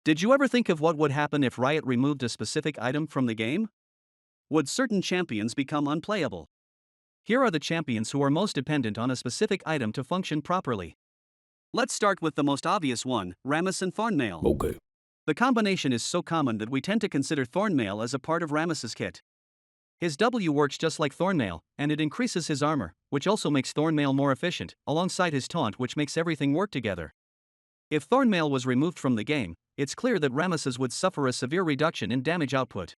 Did you ever think of what would happen if Riot removed a specific item from the game? Would certain champions become unplayable? Here are the champions who are most dependent on a specific item to function properly. Let's start with the most obvious one, Rammus and Thornmail. Okay. The combination is so common that we tend to consider Thornmail as a part of Rammus's kit. His W works just like Thornmail, and it increases his armor, which also makes Thornmail more efficient, alongside his taunt, which makes everything work together. If Thornmail was removed from the game, it's clear that Rammus's would suffer a severe reduction in damage output.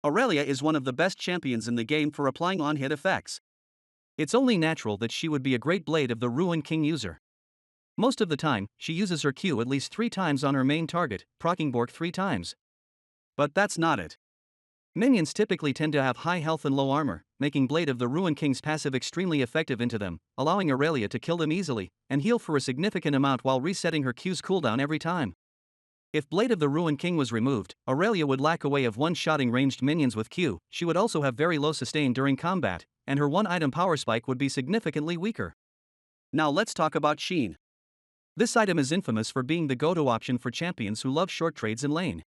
Aurelia is one of the best champions in the game for applying on-hit effects. It's only natural that she would be a great Blade of the Ruin King user. Most of the time, she uses her Q at least 3 times on her main target, proccing Bork 3 times. But that's not it. Minions typically tend to have high health and low armor, making Blade of the Ruin King's passive extremely effective into them, allowing Aurelia to kill them easily, and heal for a significant amount while resetting her Q's cooldown every time. If Blade of the Ruin King was removed, Aurelia would lack a way of one-shotting ranged minions with Q, she would also have very low sustain during combat, and her one-item power spike would be significantly weaker. Now let's talk about Sheen. This item is infamous for being the go-to option for champions who love short trades in lane.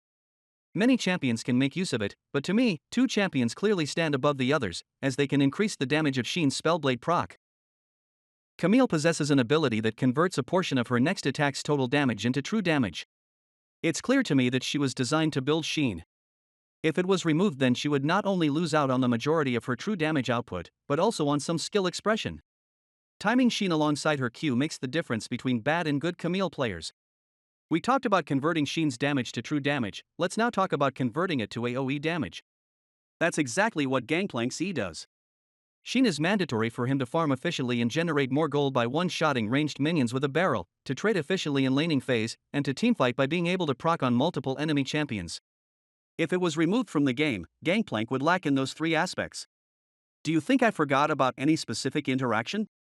Many champions can make use of it, but to me, 2 champions clearly stand above the others, as they can increase the damage of Sheen's Spellblade proc. Camille possesses an ability that converts a portion of her next attack's total damage into true damage. It's clear to me that she was designed to build Sheen. If it was removed, then she would not only lose out on the majority of her true damage output, but also on some skill expression. Timing Sheen alongside her Q makes the difference between bad and good Camille players. We talked about converting Sheen's damage to true damage, let's now talk about converting it to AoE damage. That's exactly what Gangplank's E does. Sheen is mandatory for him to farm efficiently and generate more gold by one-shotting ranged minions with a barrel, to trade efficiently in laning phase, and to teamfight by being able to proc on multiple enemy champions. If it was removed from the game, Gangplank would lack in those 3 aspects. Do you think I forgot about any specific interaction?